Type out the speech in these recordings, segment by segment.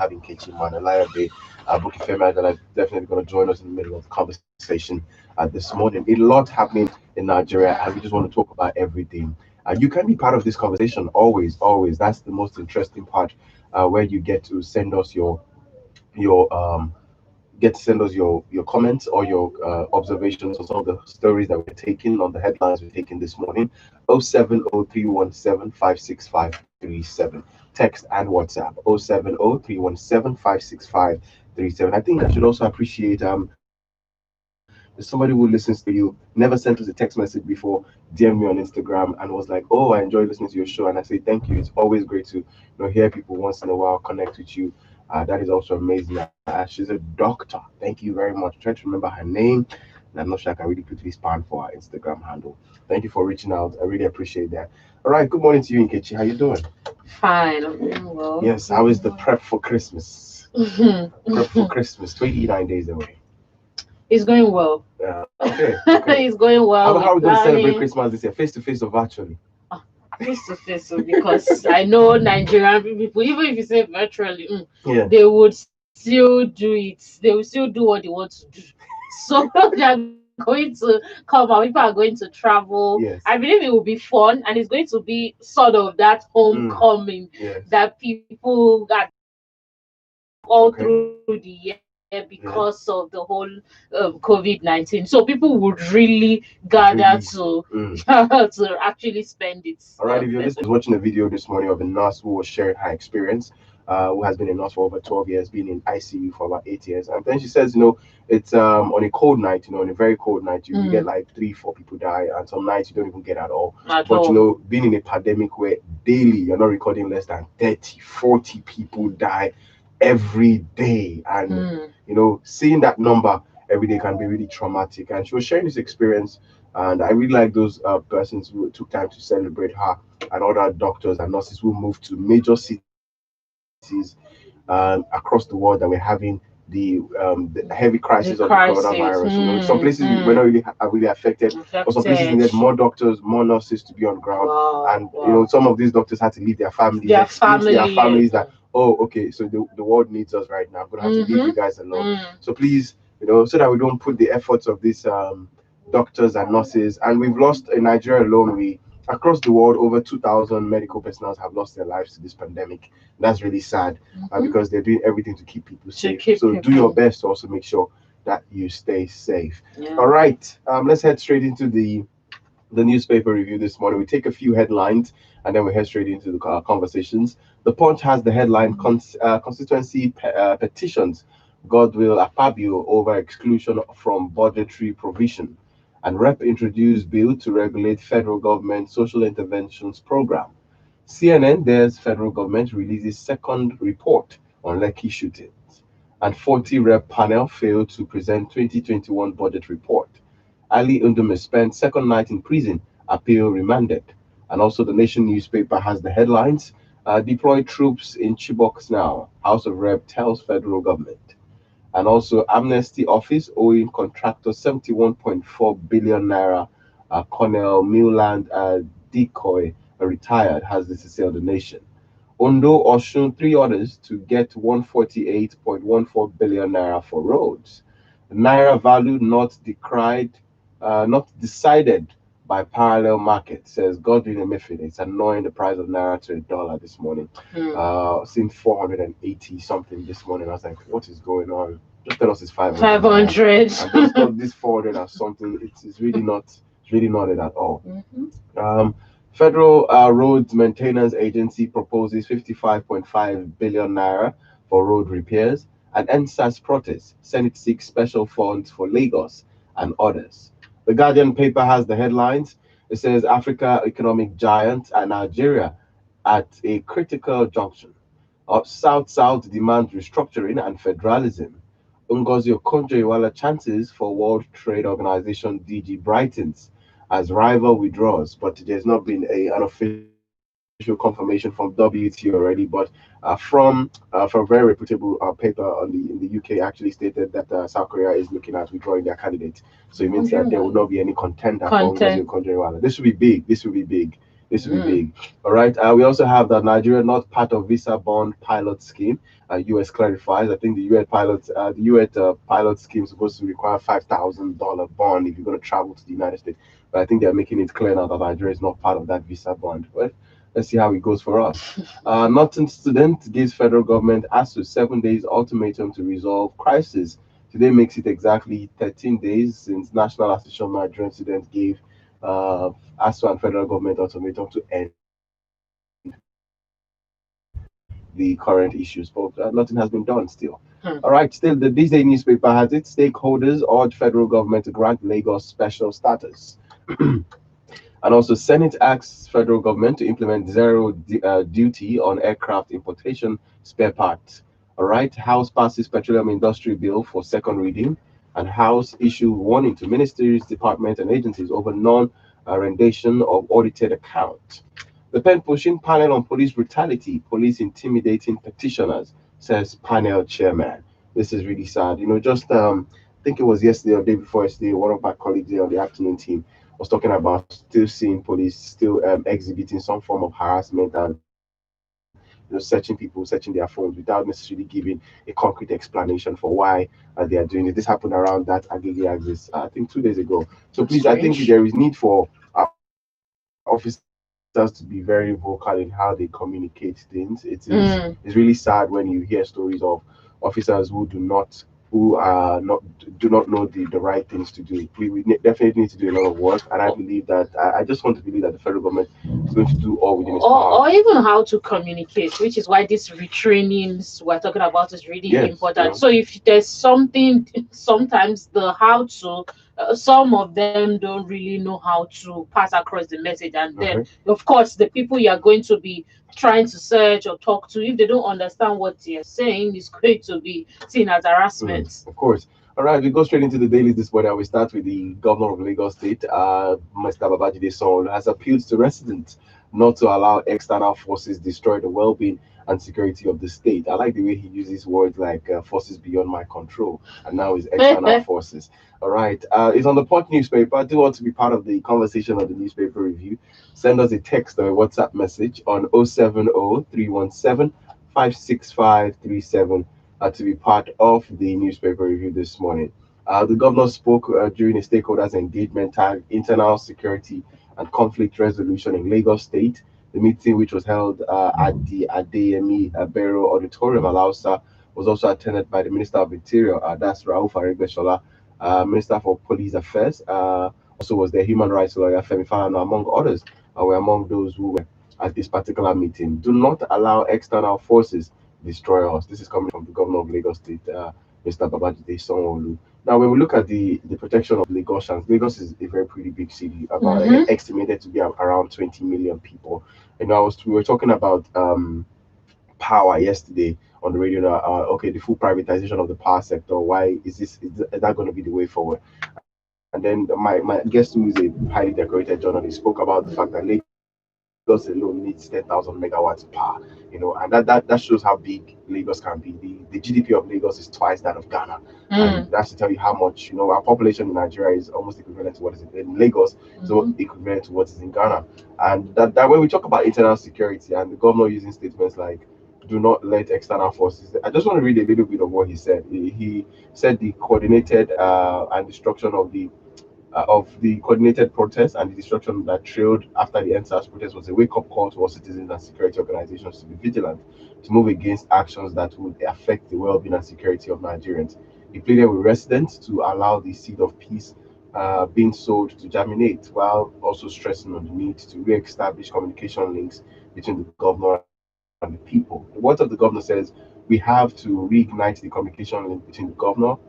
having Kechi Manalayade, Buki Femi that are definitely going to join us in the middle of the conversation this morning. A lot happening in Nigeria, and we just want to talk about everything. You can be part of this conversation always, always. That's the most interesting part, where you get to send us your get to send us your comments or your observations on some of the stories that we're taking, on the headlines we're taking this morning. 07031756537. Text and WhatsApp 07031756537. I think I should also appreciate somebody who listens to you, never sent us a text message before, DM me on Instagram and was like, "Oh, I enjoy listening to your show," and I say thank you. It's always great to hear people once in a while connect with you. That is also amazing. She's a doctor. Thank you very much. Try to remember her name, and I'm not sure I can really quickly span for her Instagram handle. Thank you for reaching out. I really appreciate that. All right. Good morning to you, Nkechi. How you doing? Fine, I'm doing well. Yes. How is the prep for Christmas? Prep for Christmas. 29 days away. It's going well. Okay. Okay. It's going well. How are We're we going to celebrate planning Christmas this year? Face to face or virtually? face to face, so because I know Nigerian people, even if you say virtually, Yeah. they would still do it. They will still do what they want to do. So they are going to come out. People are going to travel. I Yes. believe it will be fun, and it's going to be sort of that Mm. homecoming Yes. that people got all Okay. through the year because of the Yeah. whole COVID-19. So people would really gather Really. to Mm. to actually spend it All right, if you're festive. listening, watching a video this morning of a nurse who was sharing her experience, who has been a nurse for over 12 years, been in ICU for about 8 years. And then she says, it's on a cold night, on a very cold night, you get like three, four people die, and some nights you don't even get at all. At But, all. being in a pandemic where daily you're not recording less than 30, 40 people die every day. And, seeing that number every day can be really traumatic. And she was sharing this experience, and I really like those persons who took time to celebrate her and other doctors and nurses who moved to major cities across the world that were having the heavy crisis of the The coronavirus. crisis. Some places were not really really affected, but some places needed Affected. more doctors, more nurses to be on ground. Wow. And Wow. some of these doctors had to leave their families, Their explain to their family. families that, oh, okay, so the world needs us right now. I'm gonna have to leave you guys alone. So please, so that we don't put the efforts of these doctors and nurses. And we've lost in Nigeria alone. We Across the world, over 2,000 medical personnel have lost their lives to this pandemic. That's really sad, because they're doing everything to keep people To safe. keep So do your people. best to also make sure that you stay safe. Yeah. All right, let's head straight into the newspaper review this morning. We take a few headlines and then we head straight into the conversations. The Punch has the headline constituency petitions Godwill Akpabio over exclusion from budgetary provision, and Rep introduced bill to regulate federal government social interventions program. CNN dares federal government releases second report on Lekki shootings, and 40 Rep panel failed to present 2021 budget report. Ali Undume spent second night in prison, appeal remanded. And also, the Nation newspaper has the headlines: deploy troops in Chibok now. House of Rep tells federal government. And also, Amnesty Office owing contractor 71.4 billion naira. Colonel Milland Decoy, retired, has this to say on the Nation. Ondo Oshun, three orders to get 148.14 billion naira for roads. Naira value not decided by parallel market, says Godwin Emefiele. It's annoying the price of naira to a dollar this morning. Seen 480 something this morning. I was like, what is going on? Just tell us it's 500. 500. And just got this 400 or something. It's really not it at all. Um, Federal Roads Maintenance Agency proposes 55.5 billion naira for road repairs, and NSAS protests. Senate seeks special funds for Lagos and others. The Guardian paper has the headlines. It says Africa economic giant and Nigeria at a critical junction. South demands restructuring and federalism. Ngozi Okonjo-Iweala chances for World Trade Organization DG brightens as rival withdraws, but there's not been an official confirmation from WTO already. But from a very reputable paper in the UK actually stated that South Korea is looking at withdrawing their candidate. So it means that there will not be any contender for Ngozi Content. Okonjo-Iweala. This will be big. This will be big. This will be big. All right. We also have that Nigeria not part of visa bond pilot scheme. US clarifies. I think the US pilot scheme is supposed to require $5,000 bond if you're going to travel to the United States. But I think they're making it clear now that Nigeria is not part of that visa bond. But let's see how it goes for us. Northern student gives federal government as to 7 days ultimatum to resolve crisis. Today makes it exactly 13 days since National Association of Nigerian Students gave ASU and federal government ultimatum to end the current issues, but nothing has been done still. All right, still, the This Day newspaper has its stakeholders urge federal government to grant Lagos special status. And also, Senate asks federal government to implement duty on aircraft importation spare parts. All right, House passes petroleum industry bill for second reading, and House issue warning to ministries, departments, and agencies over non-rendition of audited account. The pen pushing panel on police brutality, police intimidating petitioners, says panel chairman. This is really sad. Just I think it was yesterday or day before yesterday, one of my colleagues there on the afternoon team was talking about still seeing police still exhibiting some form of harassment and searching people, searching their phones without necessarily giving a concrete explanation for why they are doing it. This happened around that Agege axis, I think 2 days ago. So please, I think there is need for officers to be very vocal in how they communicate things. It's really sad when you hear stories of officers who do not know the right things to do. We definitely need to do a lot of work, and I believe that I just want to believe that the federal government is going to do all within its power. Or even how to communicate, which is why this retrainings we're talking about is really important. So if there's something, sometimes the how to, some of them don't really know how to pass across the message, and then of course the people you are going to be trying to search or talk to, if they don't understand what you're saying, it's going to be seen as harassment. Of course. All right, we go straight into the daily this morning. We start with the governor of Lagos State, Mr. Babajide Sanwo-Olu, has appealed to residents not to allow external forces destroy the well-being and security of the state. I like the way he uses words like forces beyond my control, and now it's external forces. All right, it's on the Punch newspaper. Do you want to be part of the conversation of the newspaper review? Send us a text or a WhatsApp message on 070-317-56537 to be part of the newspaper review this morning. The governor spoke during a stakeholders engagement tagged internal security and conflict resolution in Lagos State. The meeting, which was held at the Adeyemi Abero Auditorium, Alausa, was also attended by the Minister of Interior, that's Rauf Aregbesola, Minister for Police Affairs. Also was the human rights lawyer Femi Falana, among others, were among those who were at this particular meeting. Do not allow external forces destroy us. This is coming from the governor of Lagos State, Mr. Babajide Sanwo-Olu. Now, when we look at the protection of Lagosians, Lagos is a very pretty big city, about estimated to be around 20 million people. And we were talking about power yesterday on the radio. Okay, the full privatization of the power sector. Why is that going to be the way forward? And then my guest, who is a highly decorated journalist, spoke about the fact that Lagos alone needs 10,000 megawatts of power, and that shows how big Lagos can be. The GDP of Lagos is twice that of Ghana, and that's to tell you how much, our population in Nigeria is almost equivalent to what is in Lagos, so equivalent to what is in Ghana. And that when we talk about internal security and the governor using statements like, do not let external forces. I just want to read a little bit of what he said. He said the coordinated and destruction of the coordinated protest and the destruction that trailed after the NSAS protest was a wake-up call to all citizens and security organizations to be vigilant, to move against actions that would affect the well-being and security of Nigerians. He pleaded with residents to allow the seed of peace being sowed to germinate, while also stressing on the need to re-establish communication links between the governor and the people. The words of the governor says, we have to reignite the communication link between the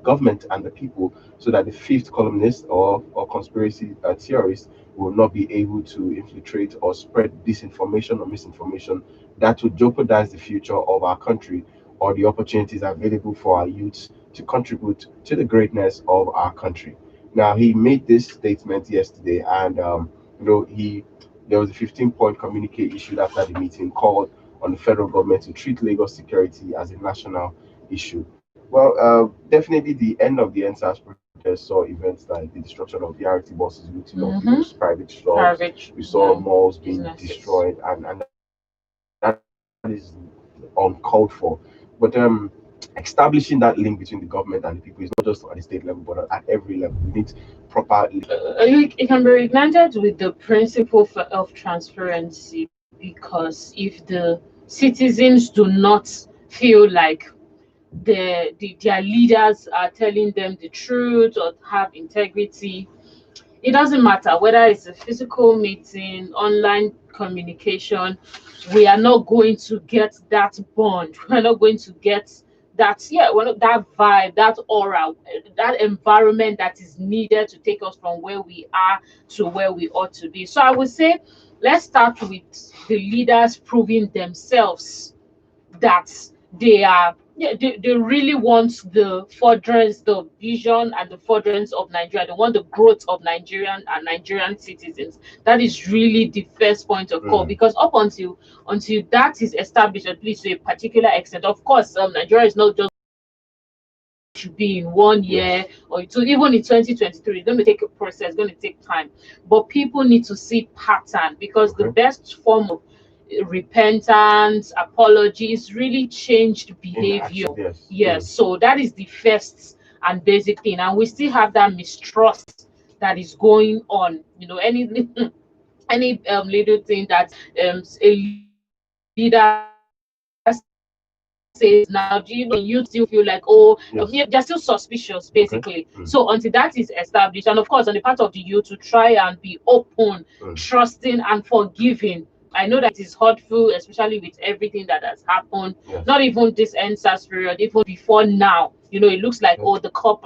government, and the people, so that the fifth columnist or conspiracy theorists will not be able to infiltrate or spread disinformation or misinformation that would jeopardize the future of our country or the opportunities available for our youths to contribute to the greatness of our country. Now, he made this statement yesterday, and there was a 15-point communique issued after the meeting called on the federal government to treat Lagos security as a national issue. Well, definitely the end of the NSAS protest just saw events like the destruction of BRT buses, looting of people's private shops. Private, We saw malls being businesses. destroyed, and that is uncalled for. But establishing that link between the government and the people is not just at the state level, but at every level. We need proper. It can be ignited with the principle of transparency, because if the citizens do not feel like their leaders are telling them the truth or have integrity, it doesn't matter whether it's a physical meeting, online communication, we are not going to get that bond. We're not going to get that, that vibe, that aura, that environment that is needed to take us from where we are to where we ought to be. So I would say, let's start with the leaders proving themselves that they are, they really want the furtherance, the vision and the furtherance of Nigeria. They want the growth of Nigerian citizens. That is really the first point of call, because up until that is established, at least to a particular extent, of course, Nigeria is not just to be in 1 year or two, even in 2023. It's going to take a process, it's going to take time, but people need to see pattern, because the best form of repentance, apology is really changed behavior. Yes. So that is the first and basic thing, and we still have that mistrust that is going on. Any little thing that a leader says, now do you still feel like, they're still suspicious, basically. So until that is established, and of course on the part of the youth to try and be open, trusting and forgiving. I know that is hurtful, especially with everything that has happened. Not even this NSAS period, even before now. It looks like the cup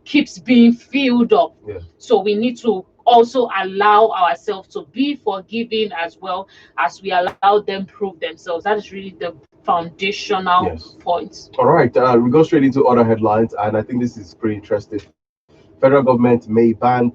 keeps being filled up. So we need to also allow ourselves to be forgiving, as well as we allow them prove themselves. That is really the foundational point. All right, we go straight into other headlines, and I think this is pretty interesting. Federal government may ban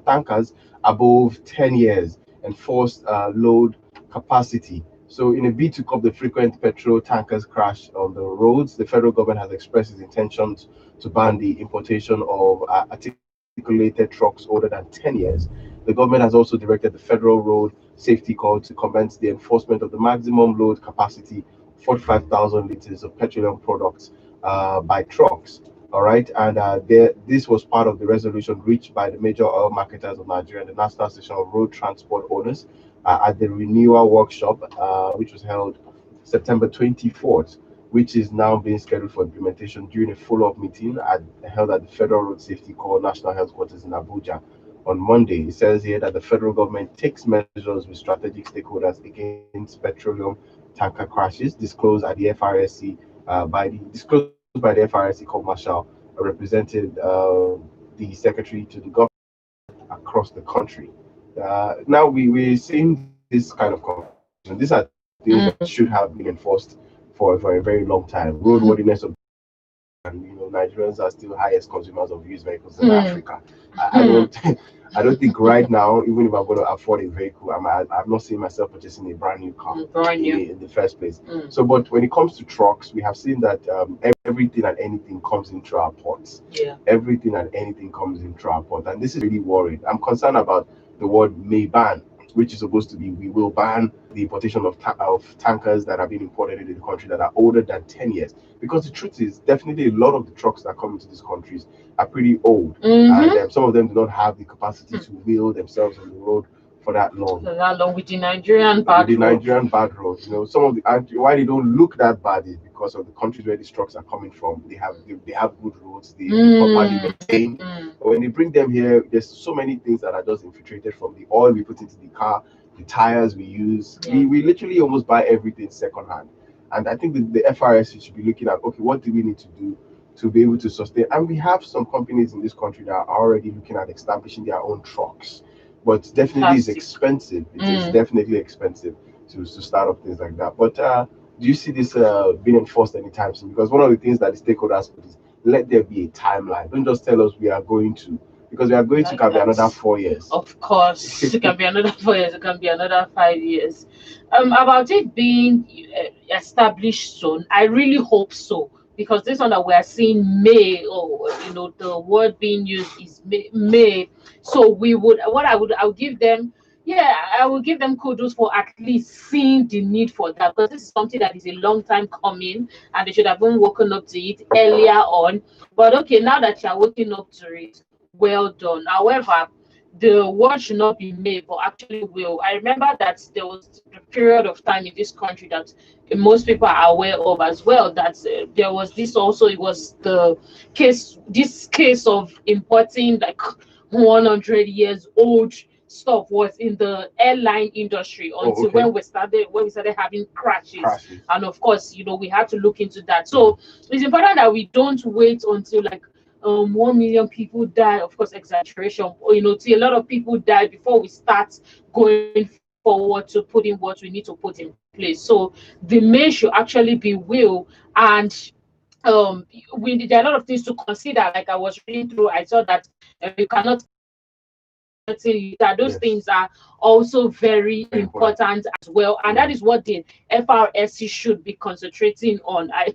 tankers above 10 years and force load capacity. So, in a bid to curb the frequent petrol tankers crash on the roads, the federal government has expressed its intentions to ban the importation of articulated trucks older than 10 years. The government has also directed the Federal Road Safety Corps to commence the enforcement of the maximum load capacity, 45,000 liters of petroleum products by trucks. All right, and this was part of the resolution reached by the major oil marketers of Nigeria and the National Association of Road Transport Owners at the renewal workshop, which was held September 24th, which is now being scheduled for implementation during a follow-up meeting held at the Federal Road Safety Corps National Headquarters in Abuja on Monday. It says here that the federal government takes measures with strategic stakeholders against petroleum tanker crashes, disclosed by the FRSC commercial represented the secretary to the government across the country. Now we're seeing this kind of conversation. These are things that should have been enforced for a very long time. Roadworthiness of, and Nigerians are still highest consumers of used vehicles in Africa. I don't think right now, even if I'm going to afford a vehicle, I'm not seeing myself purchasing a brand new car in the first place. So, but when it comes to trucks, we have seen that everything and anything comes into our ports. Everything and anything comes into our port, and this is really worried. I'm concerned about the word may ban, which is supposed to be we will ban the importation of tankers that have been imported into the country that are older than 10 years. Because the truth is, definitely a lot of the trucks that come into these countries are pretty old, and some of them do not have the capacity to wheel themselves on the road for that long. With the Nigerian bad road. Some of why they don't look that bad is because of the countries where these trucks are coming from. They have good roads, they properly maintained. But when they bring them here, there's so many things that are just infiltrated from the oil we put into the car, the tires we use. We literally almost buy everything secondhand. And I think the FRS should be looking at, okay, what do we need to do to be able to sustain? And we have some companies in this country that are already looking at establishing their own trucks. But definitely it's expensive. It is definitely expensive to start up things like that. But do you see this being enforced anytime soon? Because one of the things that the stakeholders put is, let there be a timeline. Don't just tell us we are going to, because we are going to can be another 4 years. Of course, it can be another 4 years. It can be another 5 years. About it being established soon, I really hope so. because this one that we are seeing may, or the word being used is may. So I would give them, yeah, I will give them kudos for at least seeing the need for that, because this is something that is a long time coming and they should have been woken up to it earlier on. But okay, now that you're waking up to it, well done. However, the word should not be may, but actually will. I remember that there was a period of time in this country that most people are aware of as well, that there was this also, it was this case of importing like 100 years old stuff was in the airline industry until when we started having crashes. And of course, we had to look into that. So it's important that we don't wait until like 1 million people die, of course exaggeration, till a lot of people die before we start going forward to putting what we need to put in place. So the may should actually be will. And there are a lot of things to consider. Like I was reading through, I saw that you cannot that those things are also very important as well, and that is what the FRSC should be concentrating on. I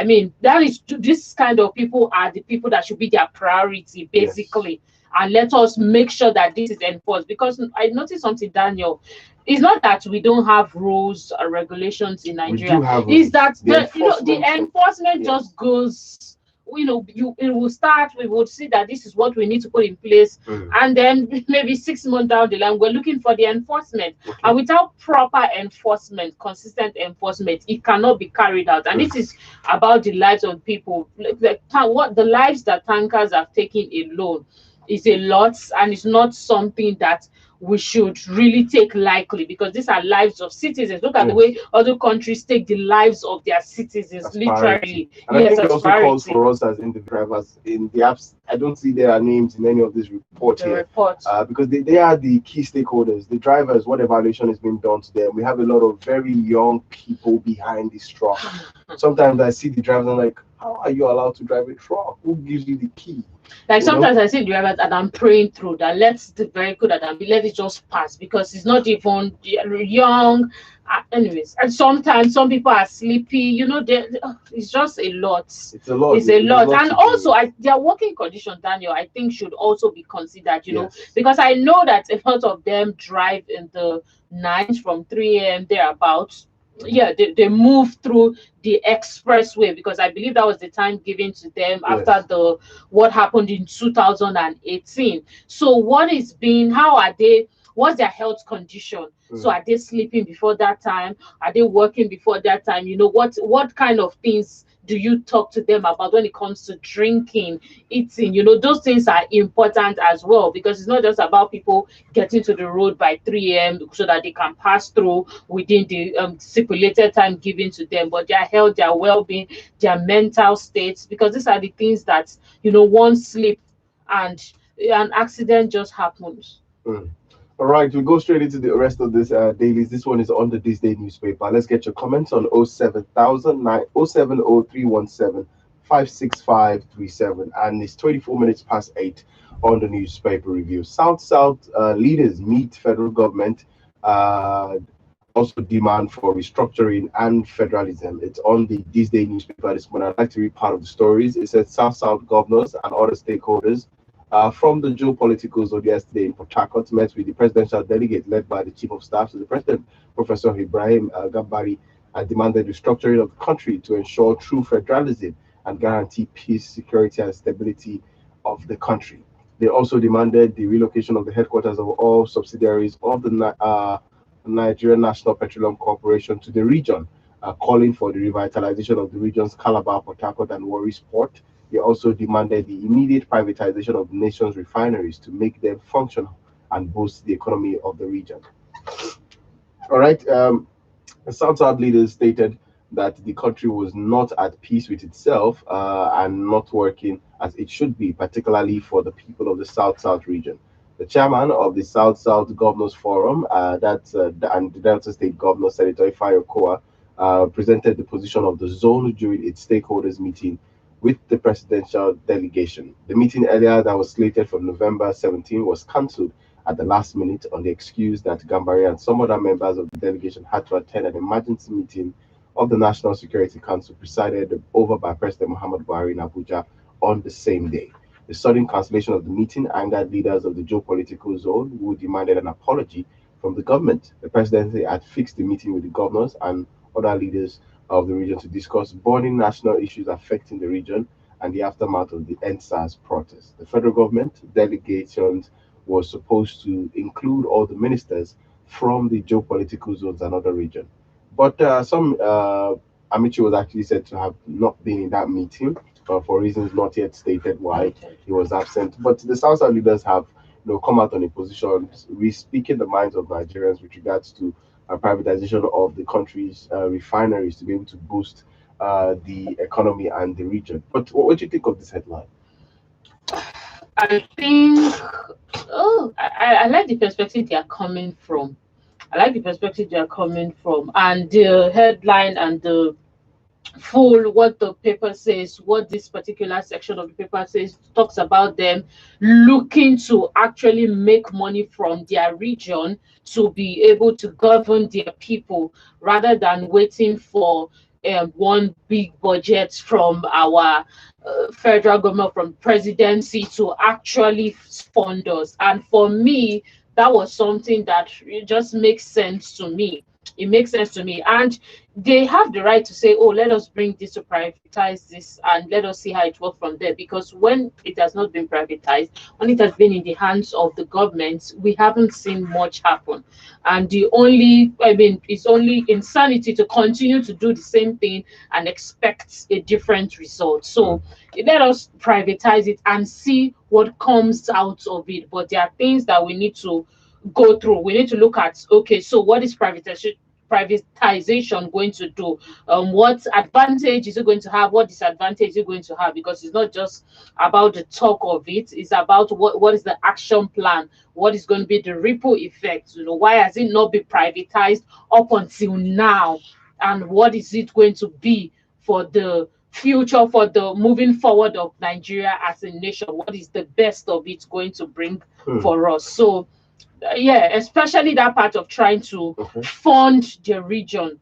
mean, that is, this kind of people are the people that should be their priority basically. And let us make sure that this is enforced, because I noticed something, Daniel. It's not that we don't have rules or regulations in Nigeria. It's that the enforcement just goes, it will start, we would see that this is what we need to put in place, and then maybe 6 months down the line we're looking for the enforcement. And without proper enforcement, consistent enforcement, it cannot be carried out. And this is about the lives of people. What the lives that tankers have taken alone is a lot, and it's not something that we should really take lightly, because these are lives of citizens. Look at the way other countries take the lives of their citizens, literally. And I think it also calls for us as individual drivers in the apps. I don't see their names in any of this report here, because they are the key stakeholders. The drivers, what evaluation is being done to them. We have a lot of very young people behind this truck. Sometimes I see the drivers, I'm like, how are you allowed to drive a truck? Who gives you the key? Like sometimes I see drivers and I'm praying through that, let the vehicle that let it just pass, because it's not even young. Anyways, and sometimes some people are sleepy. It's just a lot. It's a lot. And also, their working condition, Daniel, I think should also be considered. Because I know that a lot of them drive in the night from 3 a.m. thereabouts. Yeah, they move through the expressway, because I believe that was the time given to them after what happened in 2018. So what's their health condition? So are they sleeping before that time? Are they working before that time? What kind of things do you talk to them about when it comes to drinking, eating? Those things are important as well, because it's not just about people getting to the road by 3 a.m. so that they can pass through within the stipulated time given to them, but their health, their well-being, their mental states, because these are the things that, one slip and an accident just happens. All right, we go straight into the rest of this dailies. This one is on the This Day newspaper. Let's get your comments on 0700317 and it's 24 minutes past 8 on the newspaper review. South leaders meet federal government, also demand for restructuring and federalism. It's on the This Day newspaper this morning. I'd like to read part of the stories. It says South governors and other stakeholders from the geopolitical zone yesterday in Port Harcourt met with the presidential delegate led by the Chief of Staff to the President, Professor Ibrahim Gambari, and demanded restructuring of the country to ensure true federalism and guarantee peace, security, and stability of the country. They also demanded the relocation of the headquarters of all subsidiaries of the Nigerian National Petroleum Corporation to the region, calling for the revitalization of the region's Calabar, Port Harcourt, and Warri port. They also demanded the immediate privatization of the nation's refineries to make them functional and boost the economy of the region. All right. South leaders stated that the country was not at peace with itself and not working as it should be, particularly for the people of the South region. The chairman of the South Governors Forum, and the Delta State Governor, Senator Ifeanyi Okowa, presented the position of the zone during its stakeholders meeting with the presidential delegation. The meeting earlier that was slated for November 17 was cancelled at the last minute on the excuse that Gambari and some other members of the delegation had to attend an emergency meeting of the National Security Council, presided over by President Muhammad Buhari in Abuja on the same day. The sudden cancellation of the meeting angered leaders of the geopolitical zone who demanded an apology from the government. The presidency had fixed the meeting with the governors and other leaders of the region to discuss burning national issues affecting the region and the aftermath of the NSAS protest. The federal government delegations was supposed to include all the ministers from the geopolitical zones and other regions. But some Amici was actually said to have not been in that meeting for reasons not yet stated why he was absent. But the South South leaders have come out on a position, re-speaking the minds of Nigerians with regards to privatization of the country's refineries to be able to boost the economy and the region. But what do you think of this headline? I think, I like the perspective they are coming from. I like the perspective they are coming from, and the headline and the full what the paper says, what this particular section of the paper says, talks about them looking to actually make money from their region to be able to govern their people rather than waiting for one big budget from our federal government, from presidency to actually fund us. And for me, that was something that just makes sense to me. It makes sense to me. And they have the right to say, oh, let us bring this to privatize this and let us see how it works from there. Because when it has not been privatized, when it has been in the hands of the government, we haven't seen much happen. And it's only insanity to continue to do the same thing and expect a different result. So let us privatize it and see what comes out of it. But there are things that we need to go through. We need to look at, okay, so what is privatization going to do? What advantage is it going to have? What disadvantage is it going to have? Because it's not just about the talk of it, it's about what is the action plan, what is going to be the ripple effect. Why has it not been privatized up until now, and what is it going to be for the future, for the moving forward of Nigeria as a nation? What is the best of it going to bring for us? So yeah, especially that part of trying to fund the region.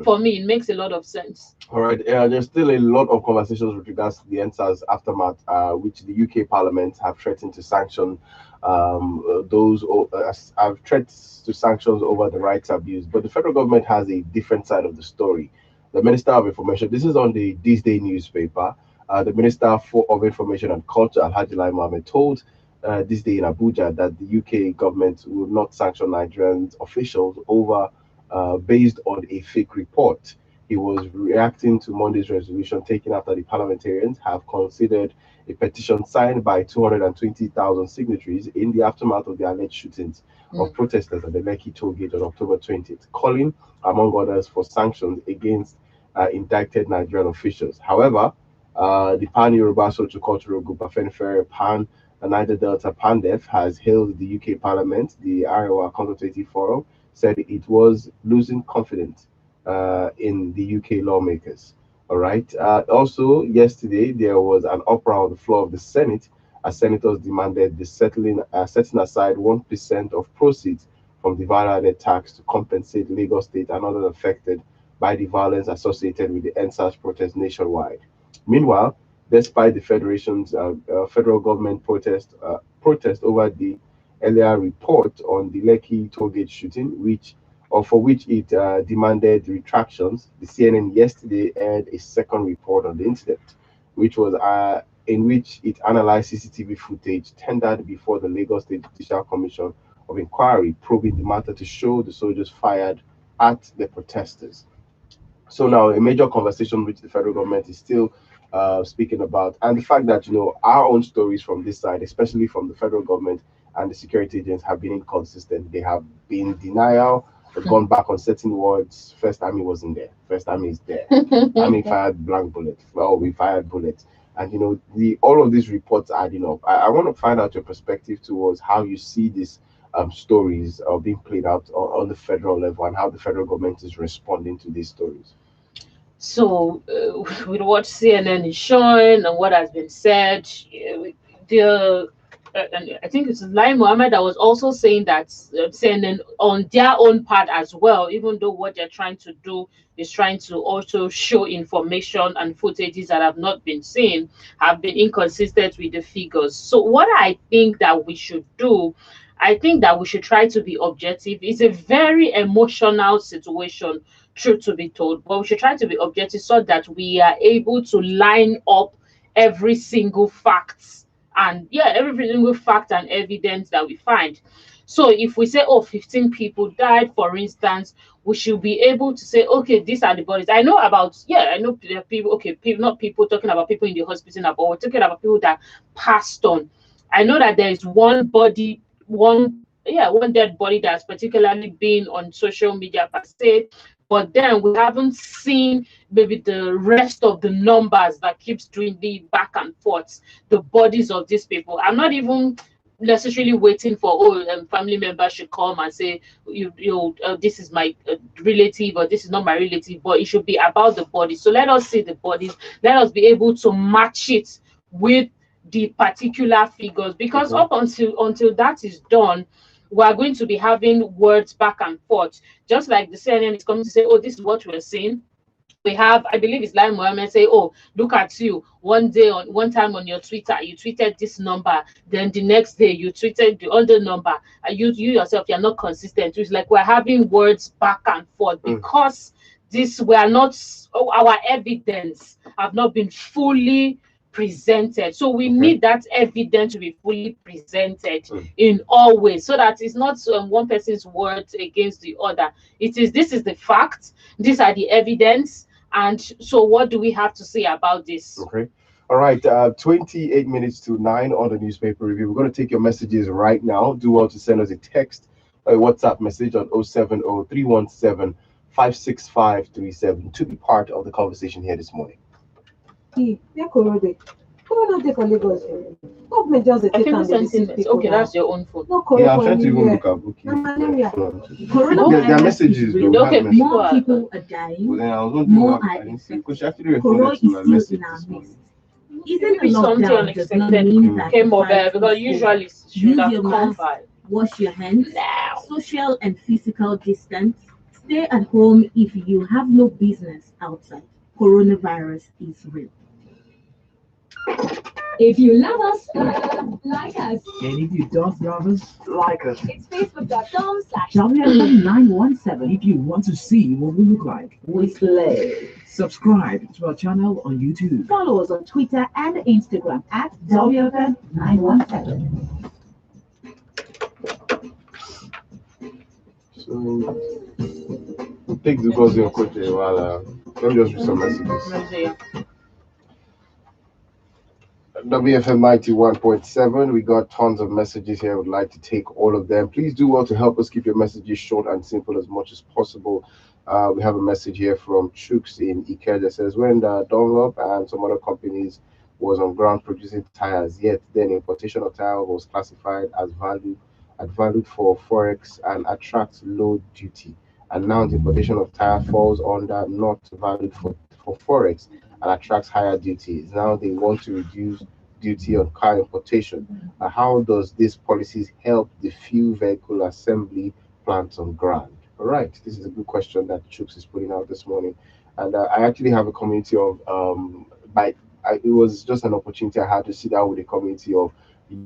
For me, it makes a lot of sense. All right. There's still a lot of conversations with regards to the NSAS aftermath, which the UK Parliament have threatened to sanction those have threats to sanctions over the rights abuse. But the federal government has a different side of the story. The Minister of Information, this is on the This Day newspaper, the Minister of Information and Culture, Alhaji Lai Mohammed, told this day in Abuja that the UK government will not sanction Nigerian officials over based on a fake report. He was reacting to Monday's resolution taken after the parliamentarians have considered a petition signed by 220,000 signatories in the aftermath of the alleged shootings of protesters at the Lekki toll gate on October 20th, calling, among others, for sanctions against indicted Nigerian officials. However, the Pan Yoruba Sociocultural Group, Afenifere Pan and Niger Delta Pandef, has hailed the UK Parliament. The Iowa Consultative Forum said it was losing confidence in the UK lawmakers. All right. Also, yesterday there was an uproar on the floor of the Senate as senators demanded the setting aside 1% of proceeds from the value-added tax to compensate Lagos State and others affected by the violence associated with the NSAS protest nationwide. Meanwhile, despite the federation's federal government protest over the earlier report on the Lekki tollgate shooting, for which it demanded retractions, the CNN yesterday aired a second report on the incident, which was in which it analyzed CCTV footage tendered before the Lagos State Judicial Commission of Inquiry, probing the matter to show the soldiers fired at the protesters. So now a major conversation which the federal government is still speaking about, and the fact that our own stories from this side, especially from the federal government and the security agents, have been inconsistent. They have been in denial. They've gone back on certain words. First Army wasn't there. First Army is there. Army fired blank bullets. Well, we fired bullets. And all of these reports adding up. I want to find out your perspective towards how you see these stories being played out on the federal level and how the federal government is responding to these stories. So, with what CNN is showing and what has been said, the and I think it's Lai Mohammed that was also saying that CNN on their own part as well, even though what they're trying to do is trying to also show information and footages that have not been seen, have been inconsistent with the figures. So what I think that we should do, I think that we should try to be objective. It's a very emotional situation, truth to be told, but we should try to be objective so that we are able to line up every single facts and yeah, every single fact and evidence that we find. So if we say, oh, 15 people died, for instance, we should be able to say, okay, these are the bodies. I know about, yeah, I know there are people, okay, people, not people talking about people in the hospital now, but we're talking about people that passed on. I know that there is one body, one dead body that's particularly been on social media per se, but then we haven't seen maybe the rest of the numbers that keeps doing the back and forth, the bodies of these people. I'm not even necessarily waiting for family members should come and say this is my relative or this is not my relative, but it should be about the body. So let us see the bodies, let us be able to match it with the particular figures, because up until that is done, we are going to be having words back and forth, just like the CNN is coming to say, oh, this is what we're seeing. We have, I believe it's Lai Mohammed say, oh, look at you. One time on your Twitter, you tweeted this number. Then the next day you tweeted the other number. You yourself, you're not consistent. It's like we're having words back and forth because we are not, our evidence have not been fully presented. So we need that evidence to be fully presented in all ways, so that it's not one person's words against the other. This is the fact, these are the evidence, and so what do we have to say about this? Okay. All right, 28 minutes to 9 on the newspaper review. We're going to take your messages right now. Do well to send us a text or a WhatsApp message on 070-317-56537 to be part of the conversation here this morning. Okay, that's your own phone. Yeah, I'm trying to even look up. Okay. There are messages. Okay, more people are dying. More are infected. Corona is still in our midst. Even a lockdown does not mean that came over, because usually should have come by. Wash your hands. Social and physical distance. Stay at home if you have no business outside. Coronavirus is real. If you love us, like us. And if you don't love us, like us. It's facebook.com/WFM917 if you want to see what we look like. We slay. Subscribe to our channel on YouTube. Follow us on Twitter and Instagram at WFM917. So, take the goals in quick while let me just read some messages. WFM 91.7. We got tons of messages here. I would like to take all of them. Please do well to help us keep your messages short and simple as much as possible. We have a message here from Chooks in Ike that says, when the Dunlop and some other companies was on ground producing tires, yet then importation of tire was classified as valued for forex and attracts low duty, and now the importation of tire falls under not valued for forex and attracts higher duties. Now they want to reduce duty on car importation. How does these policies help the few vehicle assembly plants on ground? All right, this is a good question that Chooks is putting out this morning, and I actually have a community of it was just an opportunity I had to sit down with a community of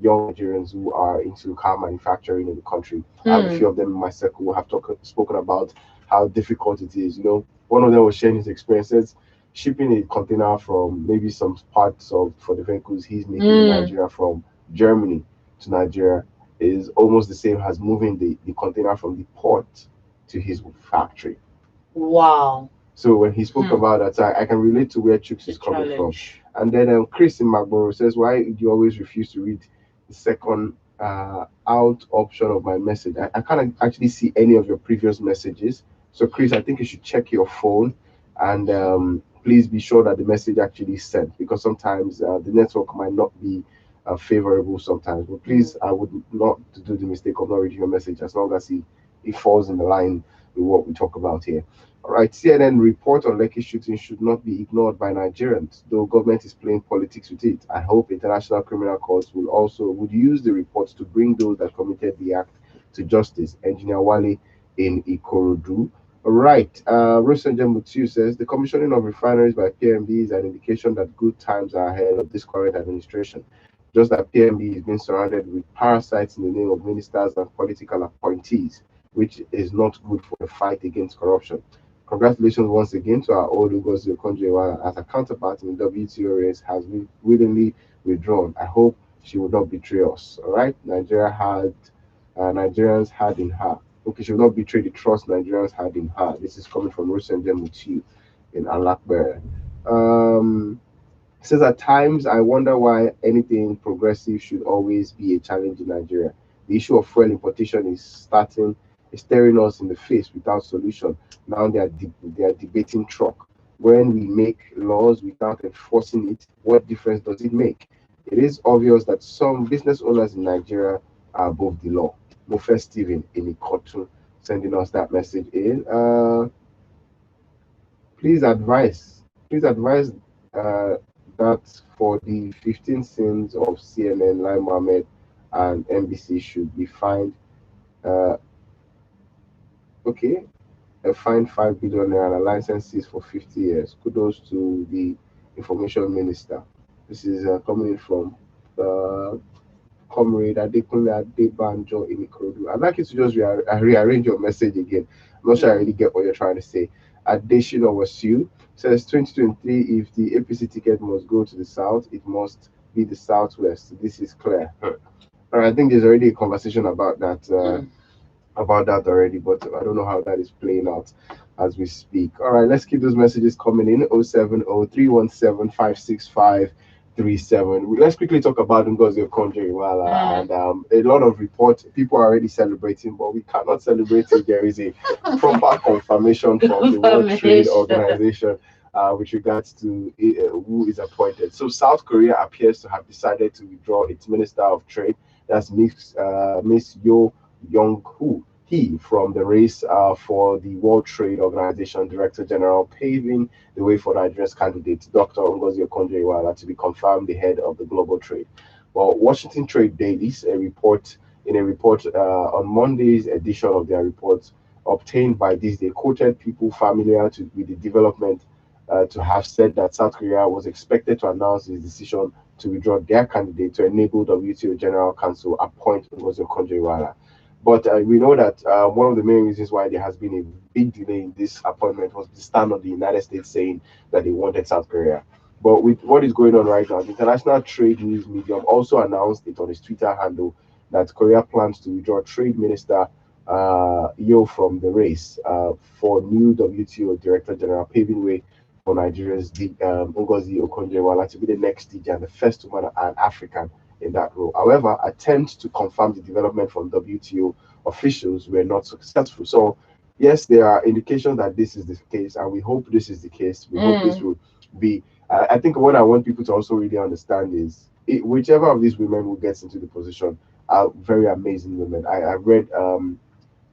young Nigerians who are into car manufacturing in the country. I have a few of them in my circle who have spoken about how difficult it is. You know, one of them was sharing his experiences shipping a container from maybe some parts for the vehicles he's making in Nigeria from Germany to Nigeria is almost the same as moving the container from the port to his factory. Wow. So when he spoke about that, I can relate to where Chooks is coming from. And then Chris in Magboro says, why do you always refuse to read the second out option of my message? I can't actually see any of your previous messages. So Chris, I think you should check your phone and please be sure that the message actually is sent, because sometimes the network might not be favorable sometimes. But please, I would not do the mistake of not reading your message as long as it falls in the line with what we talk about here. All right, CNN report on Lekki shooting should not be ignored by Nigerians, though government is playing politics with it. I hope international criminal courts would use the reports to bring those that committed the act to justice. Engineer Wale in Ikorodu. All right, Rosenja Mutiu says the commissioning of refineries by PMB is an indication that good times are ahead of this current administration. Just that PMB is being surrounded with parasites in the name of ministers and political appointees, which is not good for the fight against corruption. Congratulations once again to our old Ngozi Okonjo-Iweala, as a counterpart in the WTO race has willingly withdrawn. I hope she will not betray us. All right, Nigerians had in her. Okay, she will not betray the trust Nigerians had in her. This is coming from Rosenja Mutiu in Alakbere. It says at times I wonder why anything progressive should always be a challenge in Nigeria. The issue of fuel importation is staring us in the face without solution. Now they are debating truck. When we make laws without enforcing it, what difference does it make? It is obvious that some business owners in Nigeria are above the law. Mofe Steven in Ikotu sending us that message in. Please advise that for the 15 sins of CNN, Lai Mohammed and NBC should be fined. Okay, a fine 5 billion naira and licenses for 50 years. Kudos to the information minister. This is coming from Comrade Adekunle Adebanjo in Ikorodu. I'd like you to just rearrange your message again. I'm not sure I really get what you're trying to say. Addition of Wasu says 2023, if the APC ticket must go to the south, it must be the southwest. This is clear. I think there's already a conversation about that already, but I don't know how that is playing out as we speak. All right, let's keep those messages coming in. 070-317-56537. Let's quickly talk about Ngozi Okonjo-Iweala, and a lot of reports. People are already celebrating, but we cannot celebrate if there is a proper confirmation from the World Trade Organization with regards to who is appointed. So South Korea appears to have decided to withdraw its Minister of Trade. That's Miss Yo Young-hoo from the race for the World Trade Organization Director General, paving the way for Nigeria's candidate, Dr. Ngozi Okonjo-Iweala, to be confirmed the head of the global trade. Well, Washington Trade Dailies, a report on Monday's edition of their report obtained by this, they quoted people familiar with the development to have said that South Korea was expected to announce its decision to withdraw their candidate to enable WTO General Council appoint Ngozi Okonjo-Iweala. But we know that one of the main reasons why there has been a big delay in this appointment was the stand of the United States saying that they wanted South Korea. But with what is going on right now, the International Trade News Medium also announced it on its Twitter handle that Korea plans to withdraw Trade Minister Yo from the race for new WTO Director General, paving way for Nigeria's Ngozi Okonjo-Iweala to be the next DJ and the first woman and African in that role. However, attempts to confirm the development from WTO officials were not successful. So, yes, there are indications that this is the case, and we hope this is the case. We hope this will be. I think what I want people to also really understand is whichever of these women who gets into the position are very amazing women. I read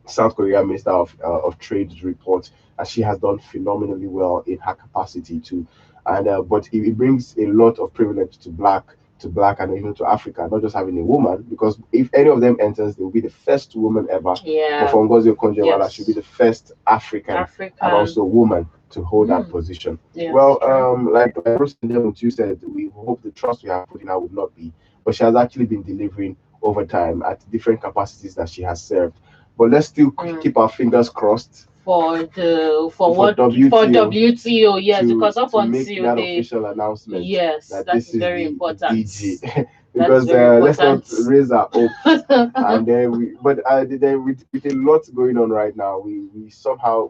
South Korea Minister of Trade's report, and she has done phenomenally well in her capacity to, and but it brings a lot of privilege to black and even to Africa, not just having a woman, because if any of them enters, they will be the first woman ever. Yeah. But for Ngozi Okonjo-Iweala, she'll be the first African and also woman to hold that position. Yeah, well, like you said, we hope the trust we have put in her would not be, but she has actually been delivering over time at different capacities that she has served. But let's still keep our fingers crossed for WTO, yes, because up to make until that the official announcement, yes, that that's this is very important. DG. Because let's not raise our hopes, and then with a lot going on right now, we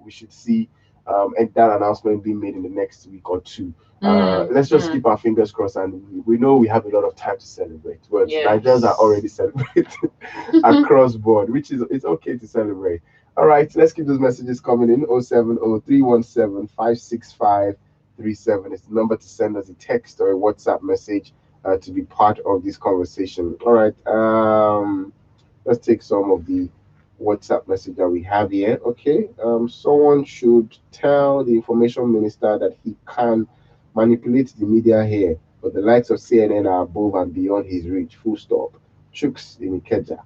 should see and that announcement being made in the next week or two. Let's just keep our fingers crossed, and we know we have a lot of time to celebrate. But Nigerians are already celebrating across board, which is it's okay to celebrate. All right, let's keep those messages coming in. 070-317-56537 is the number to send us a text or a WhatsApp message to be part of this conversation. All right, let's take some of the WhatsApp message that we have here. Okay, someone should tell the information minister that he can manipulate the media here, but the likes of CNN are above and beyond his reach. Full stop. Chooks in Ikeja.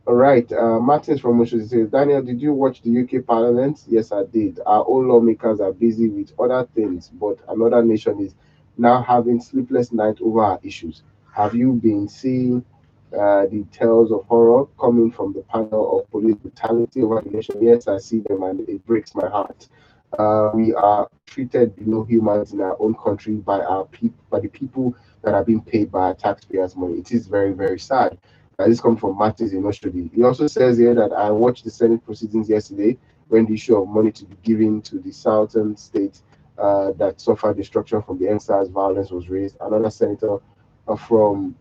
All right, Martins from Mushu says, Daniel, did you watch the UK Parliament? Yes, I did. Our own lawmakers are busy with other things, but another nation is now having sleepless nights over our issues. Have you been seeing the tales of horror coming from the panel of police brutality over the nation? Yes, I see them and it breaks my heart. We are treated below humans in our own country by our people, by the people that are being paid by our taxpayers' money. It is very, very sad. This comes from Martins in Oshodi. He also says here that I watched the Senate proceedings yesterday when the issue of money to be given to the southern states that suffered destruction from the NSAS violence was raised. Another senator from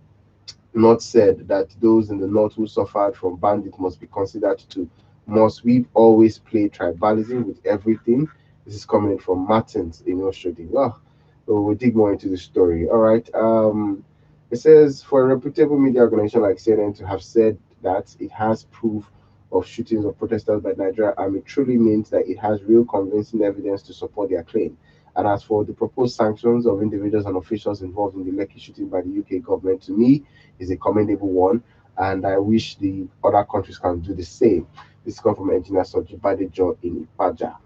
North said that those in the North who suffered from bandits must be considered too. Must we always play tribalism with everything? This is coming from Martins in Oshodi. Well, we'll dig more into the story. All right. It says for a reputable media organization like CNN to have said that it has proof of shootings of protesters by Nigeria Army truly means that it has real convincing evidence to support their claim. And as for the proposed sanctions of individuals and officials involved in the Lekki shooting by the UK government, to me, is a commendable one, and I wish the other countries can do the same. This comes from Engineer Soji Badejo in Ipaja.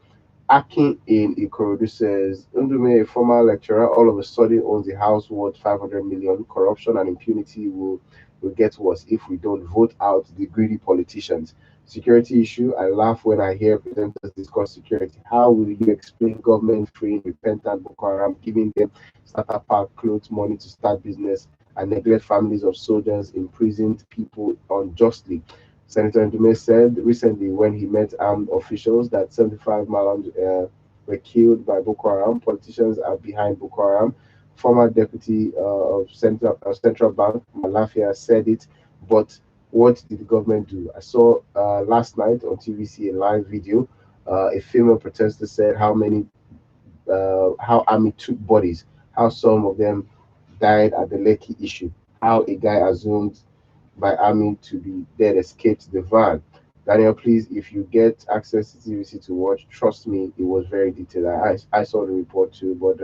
Akin in Ikorodu says, Ndume, a former lecturer, all of a sudden owns a house worth 500 million. Corruption and impunity will get worse if we don't vote out the greedy politicians. Security issue, I laugh when I hear presenters discuss security. How will you explain government freeing repentant Boko Haram, giving them starter pack clothes money to start business, and neglect families of soldiers, imprisoned people unjustly? Senator Ndume said recently when he met armed officials that 75 Malams were killed by Boko Haram. Politicians are behind Boko Haram. Former deputy of Central Bank, Malafia, said it, but what did the government do? I saw last night on TVC a live video. A female protester said how army took bodies, how some of them died at the Lekki issue, how a guy assumed by army to be dead escaped the van. Daniel, please, if you get access to TVC to watch, trust me, it was very detailed. I saw the report too, but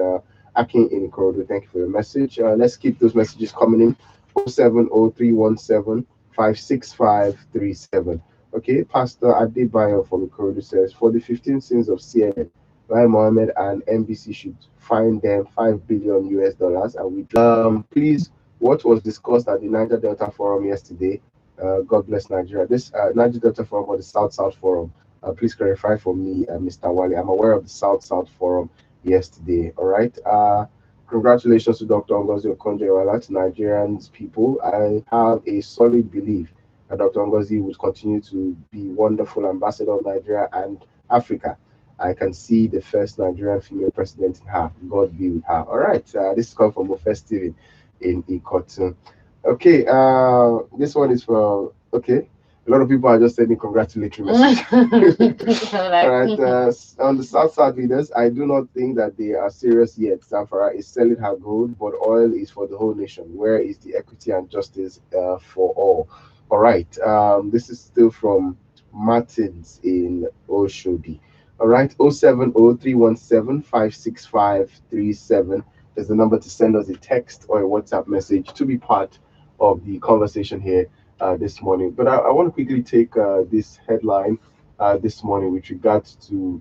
Akin in Ikorodu, thank you for your message. Let's keep those messages coming in. 07031756537. Okay, Pastor Adebayo from Ikorodu says, for the 15 sins of CNN, Rai Mohammed and NBC should fine them $5 billion US, and we please, what was discussed at the Niger Delta Forum yesterday? God bless Nigeria. This Niger Delta Forum or the South Forum? Please clarify for me, Mr. Wale. I'm aware of the South Forum yesterday. All right. Congratulations to Dr. Ngozi Okonjo-Iweala, to Nigerians people. I have a solid belief that Dr. Ngozi would continue to be wonderful ambassador of Nigeria and Africa. I can see the first Nigerian female president in her. God be with her. All right. This is coming from Ofe Steven in Ikoton. Okay. This one is for, okay. A lot of people are just sending congratulatory messages. All right. On the South leaders, I do not think that they are serious yet. Zamfara is selling her gold, but oil is for the whole nation. Where is the equity and justice for all? All right. This is still from Martins in Oshodi. All right. 070-317-56537 is the number to send us a text or a WhatsApp message to be part of the conversation here this morning. But I want to quickly take this headline this morning with regards to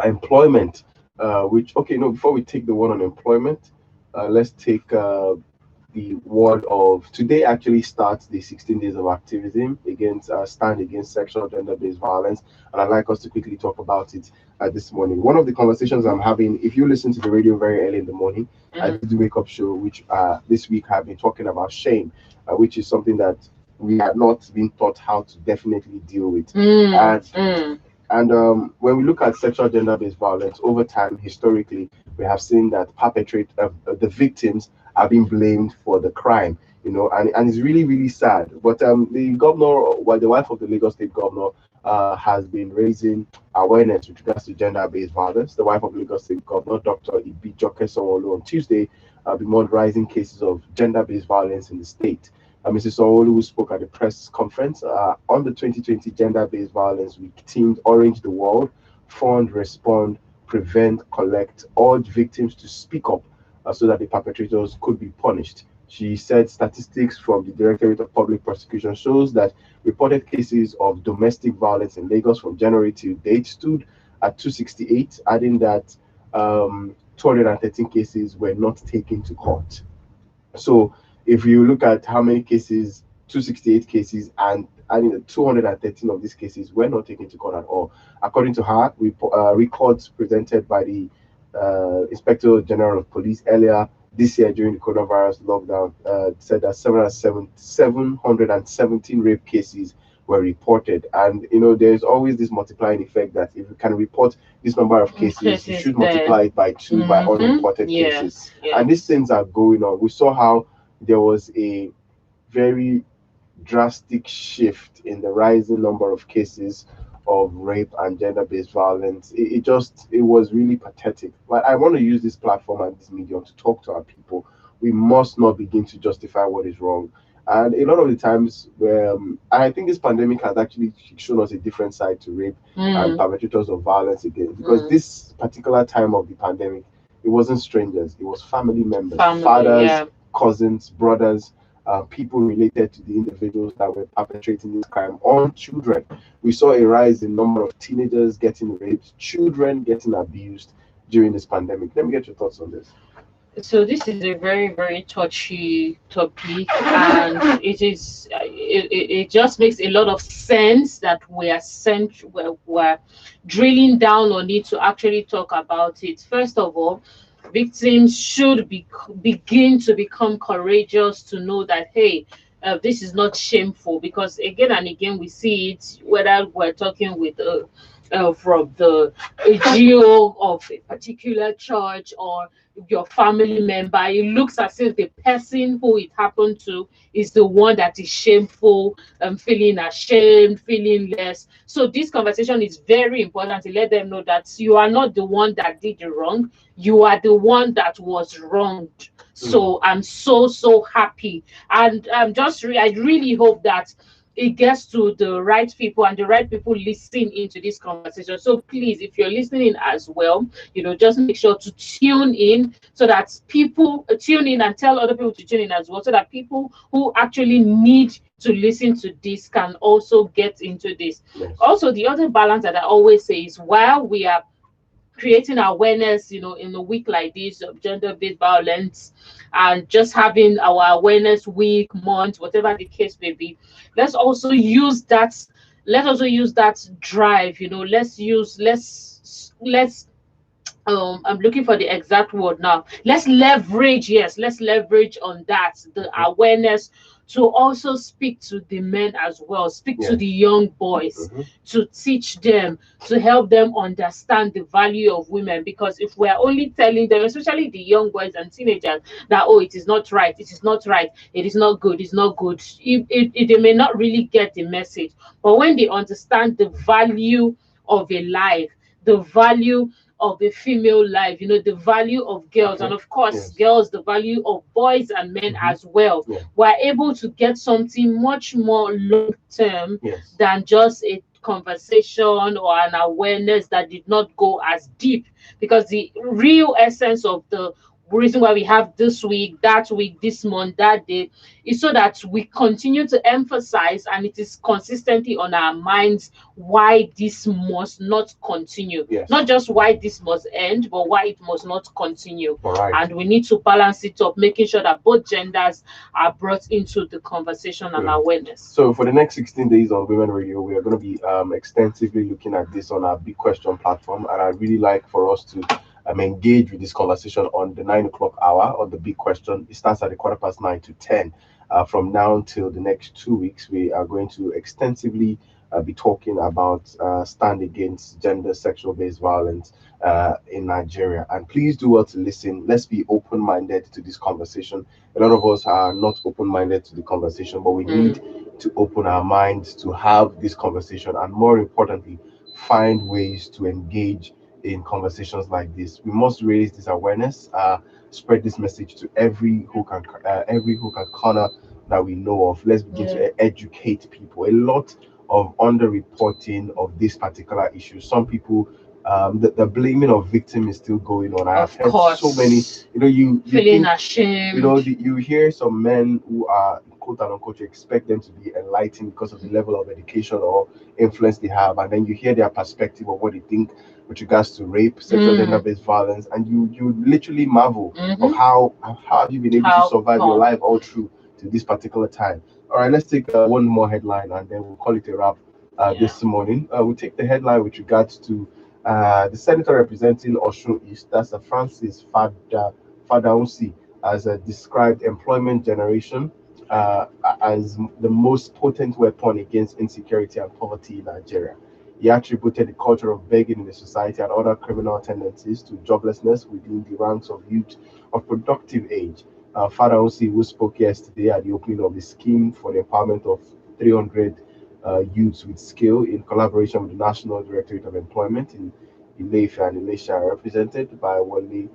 employment, before we take the one on employment, let's take the word of today. Actually starts the 16 days of activism against stand against sexual gender-based violence, and I'd like us to quickly talk about it this morning. One of the conversations I'm having, if you listen to the radio very early in the morning, I did the wake up show, which this week have been talking about shame, which is something that we have not been taught how to definitely deal with. And when we look at sexual gender-based violence over time, historically, we have seen that the victims are being blamed for the crime, and it's really, really sad. But the wife of the Lagos State governor has been raising awareness with regards to gender-based violence. The wife of Lagos State governor, Dr. Ibijoke Sanwo-Olu, on Tuesday, bemoaned rising cases of gender-based violence in the state. Mrs. Owolu, who spoke at the press conference on the 2020 Gender-Based Violence Week, teamed Orange the World, Fund, Respond, Prevent, Collect, urged victims to speak up so that the perpetrators could be punished. She said statistics from the Directorate of Public Prosecution shows that reported cases of domestic violence in Lagos from January to date stood at 268, adding that 213 cases were not taken to court. So if you look at how many cases, 268 cases, and adding the 213 of these cases were not taken to court at all. According to her, records presented by the Inspector General of Police earlier this year during the coronavirus lockdown said that 717 rape cases were reported. And there's always this multiplying effect that if you can report this number of cases, you should multiply it by 2 by unreported cases. And these things are going on. We saw how there was a very drastic shift in the rising number of cases of rape and gender-based violence. It was really pathetic. But I want to use this platform and this medium to talk to our people. We must not begin to justify what is wrong. And a lot of the times, I think this pandemic has actually shown us a different side to rape and perpetrators of violence again. Because this particular time of the pandemic, it wasn't strangers, it was family members, fathers, cousins, brothers, people related to the individuals that were perpetrating this crime on children. We saw a rise in number of teenagers getting raped, children getting abused during this pandemic. Let me get your thoughts on this. So this is a very, very touchy topic, and it just makes a lot of sense that we're drilling down on it to actually talk about it. First of all, victims should begin to become courageous to know that, hey, this is not shameful, because again and again we see it, whether we're talking with from the GO of a particular church or your family member, it looks as if the person who it happened to is the one that is shameful, feeling ashamed, feeling less. So this conversation is very important to let them know that you are not the one that did the wrong, you are the one that was wronged. So I'm so happy, and I really hope that it gets to the right people and the right people listen into this conversation. So please, if you're listening as well, just make sure to tune in so that people tune in and tell other people to tune in as well, so that people who actually need to listen to this can also get into this. Yes. Also, the other balance that I always say is, while we are creating awareness, in a week like this of gender-based violence, and just having our awareness week, month, whatever the case may be, let's also use that drive. I'm looking for the exact word now. Let's leverage on that, the awareness, to also speak to the men as well, speak to the young boys, to teach them, to help them understand the value of women. Because if we're only telling them, especially the young boys and teenagers, that, oh, it is not right, it is not right, it is not good, they may not really get the message. But when they understand the value of a life, the value of a female life, the value of girls, and of course girls, the value of boys and men as well, we're able to get something much more long-term than just a conversation or an awareness that did not go as deep. Because the real essence of the reason why we have this week, that week, this month, that day, is so that we continue to emphasize, and it is consistently on our minds, why this must not continue. Not just why this must end, but why it must not continue. And we need to balance it up, making sure that both genders are brought into the conversation and awareness. So for the next 16 days on Women Radio, we are going to be extensively looking at this on our Big Question platform, and I'd really like for us to engage with this conversation on the 9 o'clock hour on the Big Question. It starts at 9:15 to 10. From now until the next 2 weeks, we are going to extensively be talking about stand against sexual-based violence in Nigeria. And please do well to listen. Let's be open-minded to this conversation. A lot of us are not open-minded to the conversation, but we need to open our minds to have this conversation, and more importantly, find ways to engage in conversations like this. We must raise this awareness, spread this message to every hook and corner that we know of. Let's begin to educate people. A lot of underreporting of this particular issue. Some people, the blaming of victim is still going on. I have heard so many. You feeling think, ashamed. you hear some men who are quote unquote, you expect them to be enlightened because of the level of education or influence they have, and then you hear their perspective of what they think with regards to rape, sexual gender-based violence, and you literally marvel of how have you been able to survive your life all through to this particular time. All right, let's take one more headline and then we'll call it a wrap this morning. We'll take the headline with regards to the senator representing Osun East, that's Francis Fadaunsi, has described employment generation as the most potent weapon against insecurity and poverty in Nigeria. He attributed the culture of begging in the society and other criminal tendencies to joblessness within the ranks of youth of productive age. Father Osi, who spoke yesterday at the opening of the scheme for the empowerment of 300 youths with skill in collaboration with the National Directorate of Employment in Ile-Ife and Ilesha, represented by Wale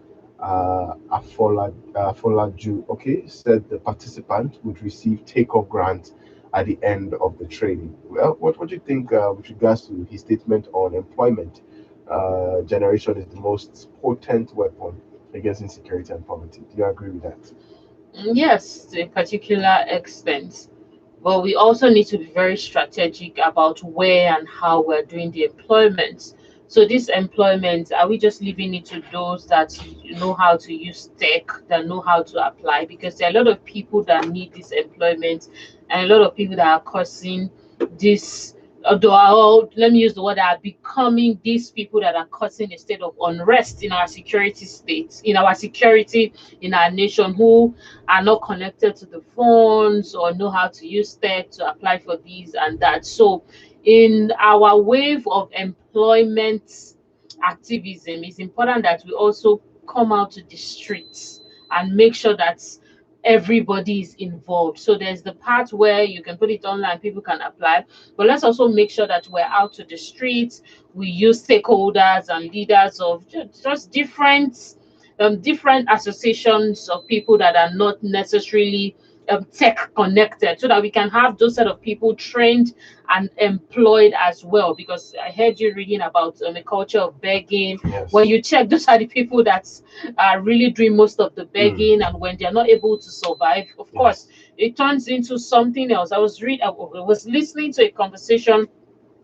Afolaju, said the participant would receive take-off grants at the end of the training. Well, what do you think with regards to his statement on employment generation is the most potent weapon against insecurity and poverty? Do you agree with that? Yes, to a particular extent. But we also need to be very strategic about where and how we're doing the employment. So this employment, are we just leaving it to those that know how to use tech, that know how to apply? Because there are a lot of people that need this employment and a lot of people that are causing this, let me use the word, that are becoming these people that are causing a state of unrest in our security states, in our security, in our nation, who are not connected to the phones or know how to use tech to apply for these and that. So in our wave of employment activism, it's important that we also come out to the streets and make sure that everybody is involved. So there's the part where you can put it online, people can apply, but let's also make sure that we're out to the streets. We use stakeholders and leaders of just different associations of people that are not necessarily tech connected, so that we can have those set of people trained and employed as well. Because I heard you reading about a culture of begging. Yes. When you check, those are the people that are really doing most of the begging, and when they're not able to survive, of course, it turns into something else. I was listening to a conversation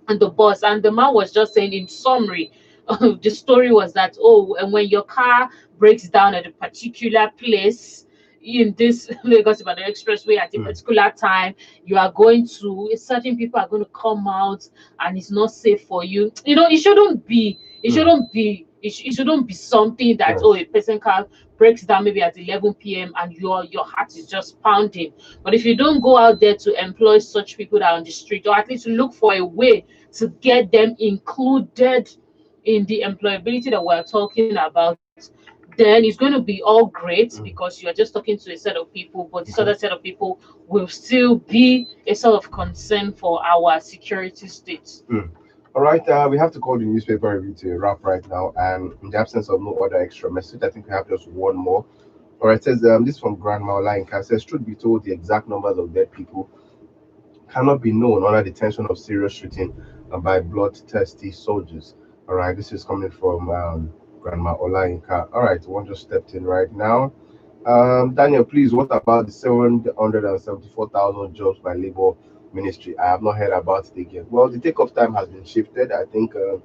on the bus, and the man was just saying, in summary, the story was that, and when your car breaks down at a particular place in this Lagos Ibadan expressway at a particular time, you are going to, certain people are going to come out and it's not safe for you. It shouldn't be something that a person car breaks down maybe at 11 p.m. and your heart is just pounding. But if you don't go out there to employ such people that are on the street, or at least look for a way to get them included in the employability that we're talking about, then it's going to be all great, because you're just talking to a set of people, but this other set of people will still be a sort of concern for our security state. All right, we have to call the newspaper review to a wrap right now, and in the absence of no other extra message, I think we have just one more. All right, it says this from Grandma Olainka. Says, truth be told, the exact numbers of dead people cannot be known under the tension of serious shooting by bloodthirsty soldiers. All right, this is coming from Grandma Olainka. All right, one just stepped in right now. Daniel, please, what about the 774,000 jobs by Labor Ministry? I have not heard about it again. Well, the takeoff time has been shifted. I think the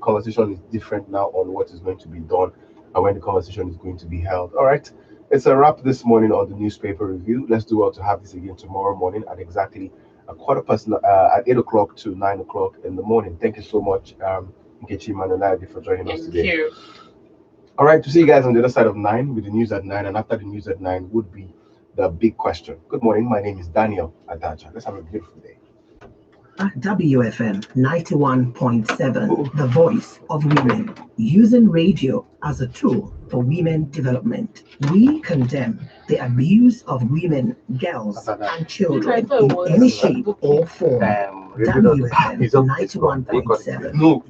conversation is different now on what is going to be done and when the conversation is going to be held. All right, it's a wrap this morning on the newspaper review. Let's do well to have this again tomorrow morning at exactly at 8 o'clock to 9 o'clock in the morning. Thank you so much, Nkechi Manoladi, for joining us today. Thank you. All right, to see you guys on the other side of 9 with the news at 9, and after the news at 9 would be the big question. Good morning, my name is Daniel Adaja. Let's have a beautiful day. WFM 91.7, the voice of women, using radio as a tool for women development. We condemn the abuse of women, girls, and children in any shape or form. WFM 91.7.